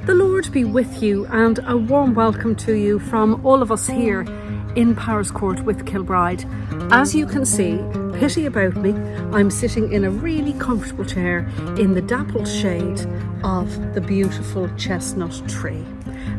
The Lord be with you, and a warm welcome to you from all of us here in Powerscourt with Kilbride. As you can see, pity about me, I'm sitting in a really comfortable chair in the dappled shade of the beautiful chestnut tree.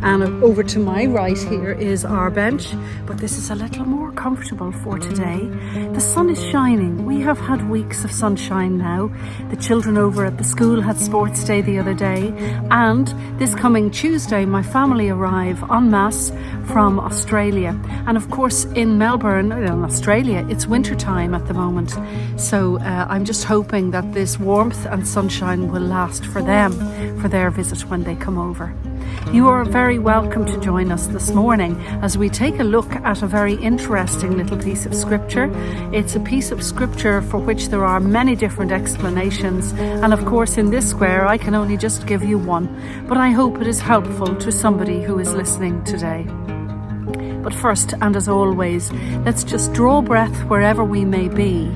And over to my right here is our bench, but this is a little more comfortable for today. The sun is shining. We have had weeks of sunshine now. The children over at the school had sports day the other day, and this coming Tuesday my family arrive en masse from Australia. And of course in Melbourne, in Australia, it's winter time at the moment. So I'm just hoping that this warmth and sunshine will last for them, for their visit when they come over. You are very welcome to join us this morning as we take a look at a very interesting little piece of scripture. It's a piece of scripture for which there are many different explanations, and of course in this square I can only just give you one, but I hope it is helpful to somebody who is listening today. But first, and as always, let's just draw breath wherever we may be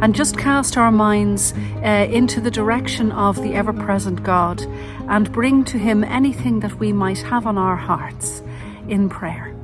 and just cast our minds into the direction of the ever-present God and bring to Him anything that we might have on our hearts in prayer.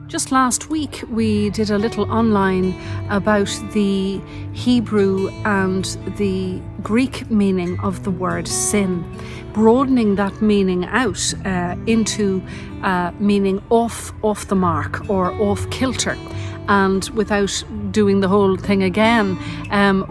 Just last week we did a little online about the Hebrew and the Greek meaning of the word sin, broadening that meaning out into meaning off the mark or off kilter. And without doing the whole thing again,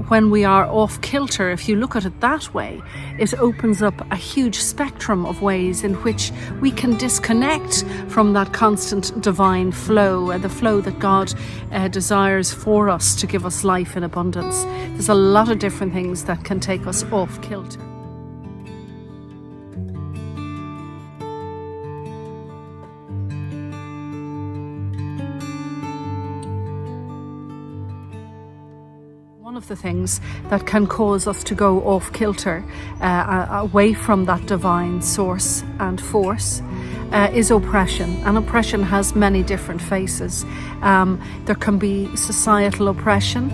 when we are off kilter, if you look at it that way, it opens up a huge spectrum of ways in which we can disconnect from that constant divine flow, the flow that God desires for us to give us life in abundance. There's a lot of different things that can take us off kilter. of the things that can cause us to go off kilter, away from that divine source and force, is oppression. And oppression has many different faces. There can be societal oppression,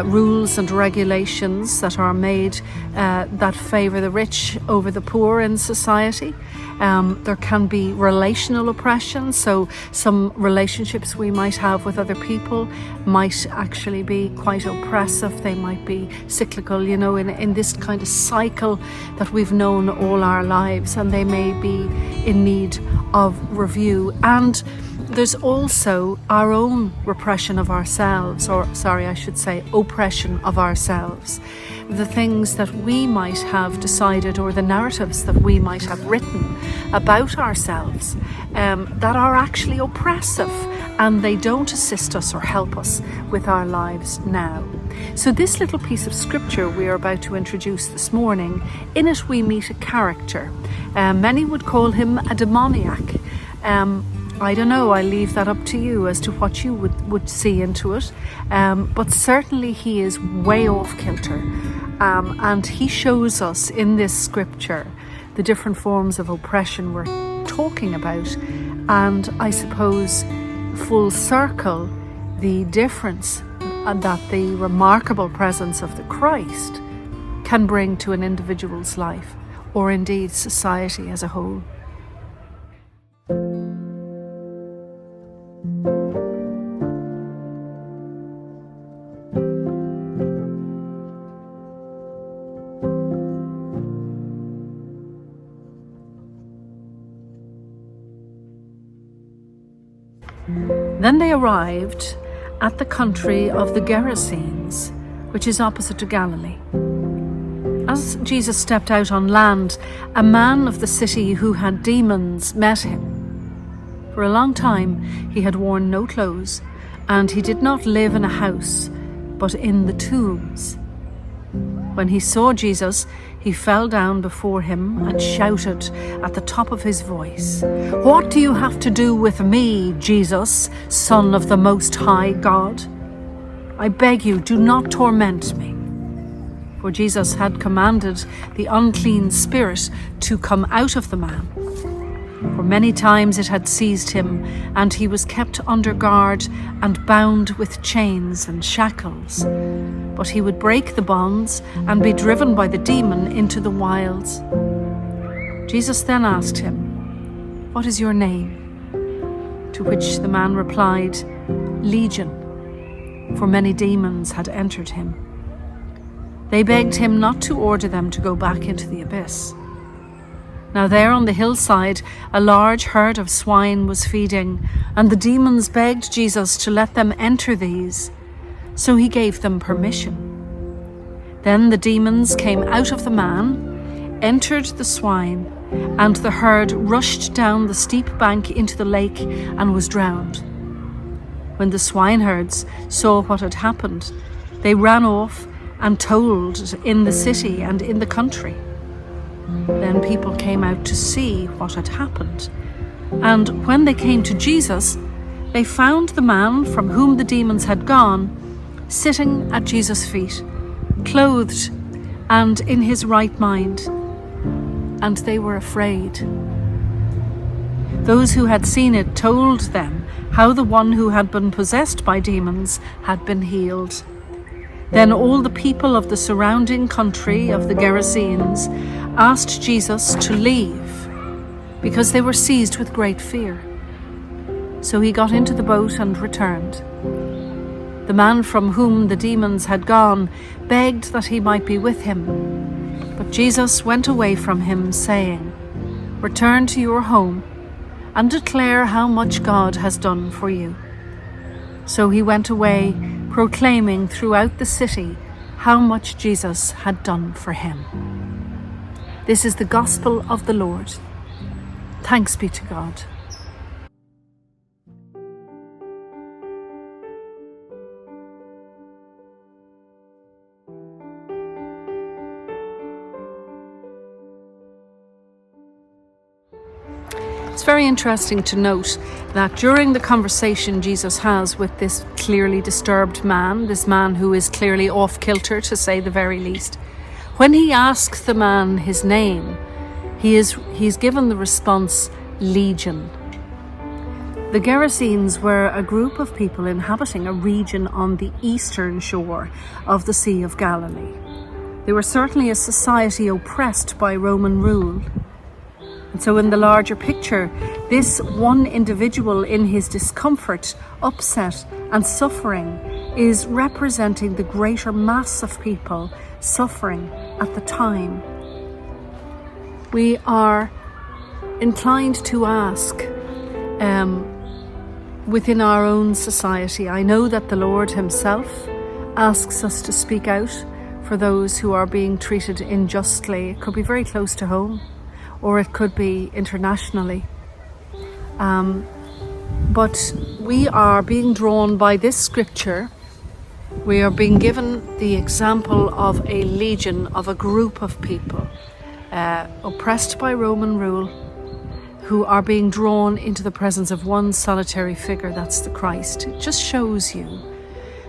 rules and regulations that are made that favour the rich over the poor in society. There can be relational oppression, so some relationships we might have with other people might actually be quite oppressive. They might be cyclical, in this kind of cycle that we've known all our lives, and they may be in need of review. And there's also our own repression of ourselves, oppression of ourselves. The things that we might have decided, or the narratives that we might have written about ourselves, that are actually oppressive, and they don't assist us or help us with our lives now. So this little piece of scripture we are about to introduce this morning, in it we meet a character. Many would call him a demoniac. I don't know, I leave that up to you as to what you would see into it. But certainly he is way off kilter. And he shows us in this scripture the different forms of oppression we're talking about. And I suppose full circle, the difference that the remarkable presence of the Christ can bring to an individual's life, or indeed society as a whole. Then they arrived at the country of the Gerasenes, which is opposite to Galilee. As Jesus stepped out on land, a man of the city who had demons met him. For a long time he had worn no clothes, and he did not live in a house, but in the tombs. When he saw Jesus, he fell down before him and shouted at the top of his voice, "What do you have to do with me, Jesus, Son of the Most High God? I beg you, do not torment me." For Jesus had commanded the unclean spirit to come out of the man. For many times it had seized him, and he was kept under guard and bound with chains and shackles. But he would break the bonds and be driven by the demon into the wilds. Jesus then asked him, "What is your name?" To which the man replied, "Legion," for many demons had entered him. They begged him not to order them to go back into the abyss. Now there on the hillside a large herd of swine was feeding, and the demons begged Jesus to let them enter these. So he gave them permission. Then the demons came out of the man, entered the swine, and the herd rushed down the steep bank into the lake and was drowned. When the swineherds saw what had happened, they ran off and told in the city and in the country. Then people came out to see what had happened. And when they came to Jesus, they found the man from whom the demons had gone sitting at Jesus' feet, clothed and in his right mind. And they were afraid. Those who had seen it told them how the one who had been possessed by demons had been healed. Then all the people of the surrounding country of the Gerasenes asked Jesus to leave, because they were seized with great fear. So he got into the boat and returned. The man from whom the demons had gone begged that he might be with him. But Jesus went away from him, saying, "Return to your home and declare how much God has done for you." So he went away, proclaiming throughout the city how much Jesus had done for him. This is the gospel of the Lord. Thanks be to God. It's very interesting to note that during the conversation Jesus has with this clearly disturbed man, this man who is clearly off kilter, to say the very least, when he asks the man his name, he's given the response, Legion. The Gerasenes were a group of people inhabiting a region on the eastern shore of the Sea of Galilee. They were certainly a society oppressed by Roman rule. And so in the larger picture, this one individual in his discomfort, upset and suffering is representing the greater mass of people suffering at the time. We are inclined to ask, within our own society, I know that the Lord himself asks us to speak out for those who are being treated unjustly. It could be very close to home, or it could be internationally. But we are being drawn by this scripture. We are being given the example of a legion, of a group of people oppressed by Roman rule, who are being drawn into the presence of one solitary figure, that's the Christ. It just shows you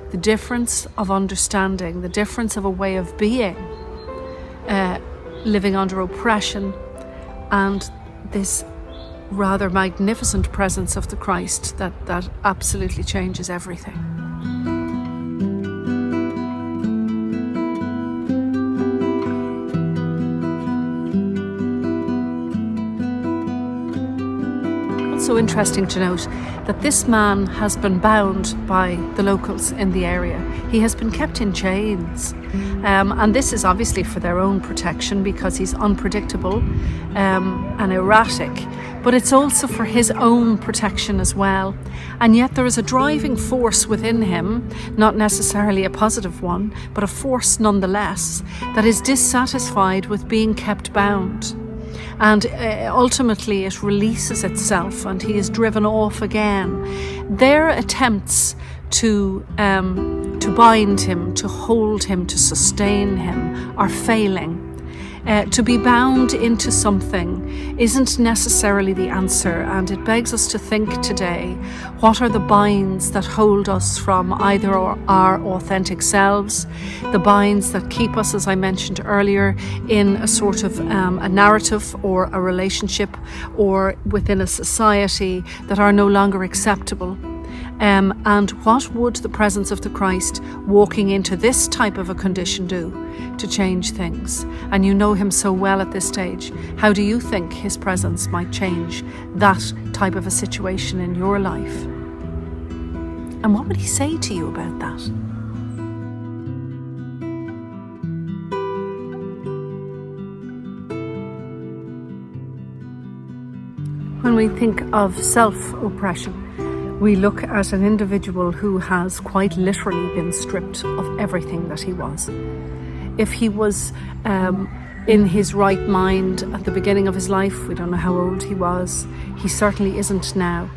the difference of understanding, the difference of a way of being, living under oppression, and this rather magnificent presence of the Christ that absolutely changes everything. Also interesting to note that this man has been bound by the locals in the area. He has been kept in chains. And this is obviously for their own protection because he's unpredictable and erratic, but it's also for his own protection as well. And yet there is a driving force within him, not necessarily a positive one, but a force nonetheless, that is dissatisfied with being kept bound. And ultimately it releases itself and he is driven off again. Their attempts to bind him, to hold him, to sustain him are failing. To be bound into something isn't necessarily the answer, and it begs us to think today, what are the binds that hold us from either our authentic selves, the binds that keep us, as I mentioned earlier, in a sort of a narrative or a relationship or within a society that are no longer acceptable. And what would the presence of the Christ walking into this type of a condition do to change things? And you know him so well at this stage. How do you think his presence might change that type of a situation in your life? And what would he say to you about that? When we think of self-oppression, we look at an individual who has quite literally been stripped of everything that he was. If he was in his right mind at the beginning of his life, we don't know how old he was, he certainly isn't now.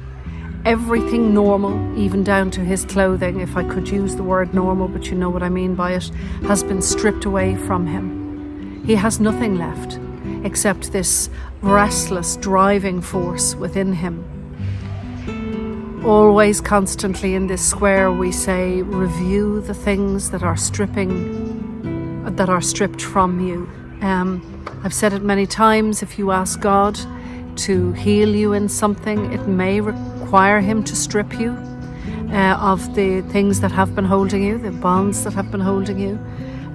Everything normal, even down to his clothing, if I could use the word normal, but you know what I mean by it, has been stripped away from him. He has nothing left except this restless driving force within him. Always, constantly in this square, we say, review the things that are stripped from you. I've said it many times, if you ask God to heal you in something, it may require him to strip you of the things that have been holding you, the bonds that have been holding you.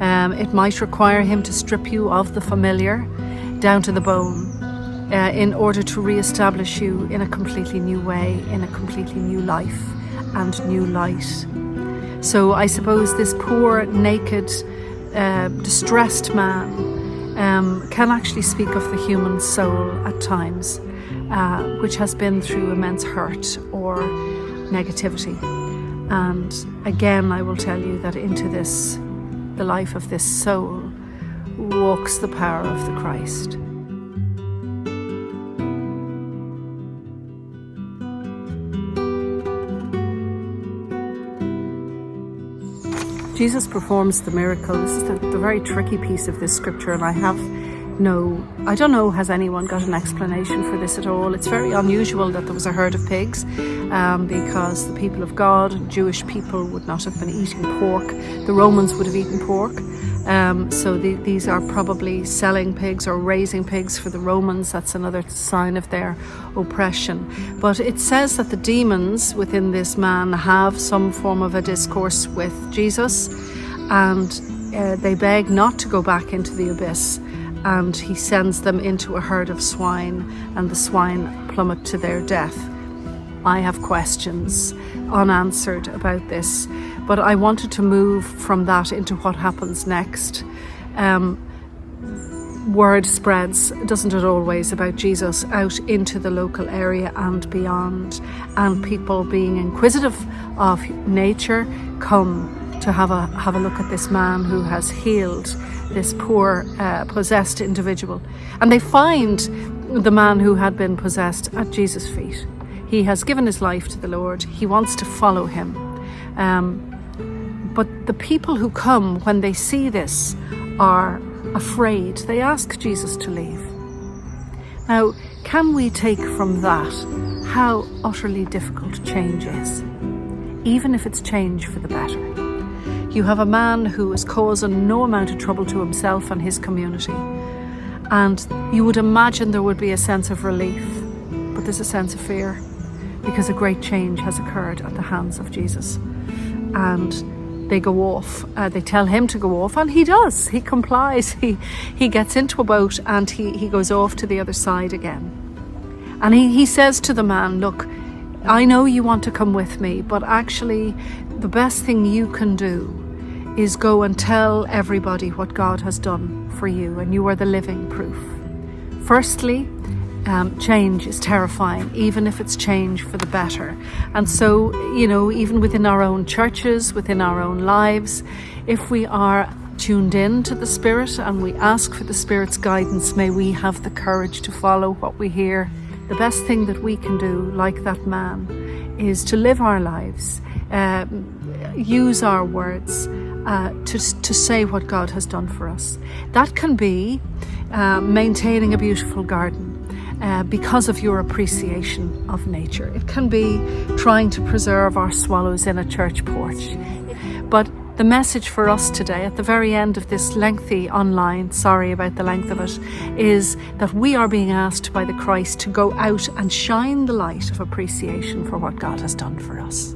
It might require him to strip you of the familiar down to the bone, in order to re-establish you in a completely new way, in a completely new life and new light. So I suppose this poor, naked, distressed man can actually speak of the human soul at times, which has been through immense hurt or negativity. And again, I will tell you that into this, the life of this soul, walks the power of the Christ. Jesus performs the miracle. This is the very tricky piece of this scripture, and I have know. I don't know, has anyone got an explanation for this at all? It's very unusual that there was a herd of pigs, because the people of God and Jewish people would not have been eating pork. The Romans would have eaten pork. So these are probably selling pigs or raising pigs for the Romans. That's another sign of their oppression. But it says that the demons within this man have some form of a discourse with Jesus, and they beg not to go back into the abyss, and he sends them into a herd of swine, and the swine plummet to their death. I have questions unanswered about this, but I wanted to move from that into what happens next. Word spreads, doesn't it always, about Jesus out into the local area and beyond, and people, being inquisitive of nature, come to have a look at this man who has healed this poor possessed individual. And they find the man who had been possessed at Jesus' feet. He has given his life to the Lord. He wants to follow him. But the people who come, when they see this, are afraid. They ask Jesus to leave. Now, can we take from that how utterly difficult change is, even if it's change for the better? You have a man who is causing no amount of trouble to himself and his community, and you would imagine there would be a sense of relief, but there's a sense of fear, because a great change has occurred at the hands of Jesus. And they go off, they tell him to go off, and he does. He complies. He gets into a boat and he goes off to the other side again. And he says to the man, look, I know you want to come with me, but actually the best thing you can do is go and tell everybody what God has done for you, and you are the living proof. Firstly, change is terrifying, even if it's change for the better. And so, even within our own churches, within our own lives, if we are tuned in to the Spirit and we ask for the Spirit's guidance, may we have the courage to follow what we hear. The best thing that we can do, like that man, is to live our lives, use our words to say what God has done for us. That can be maintaining a beautiful garden because of your appreciation of nature. It can be trying to preserve our swallows in a church porch. But the message for us today, at the very end of this lengthy online, sorry about the length of it, is that we are being asked by the Christ to go out and shine the light of appreciation for what God has done for us.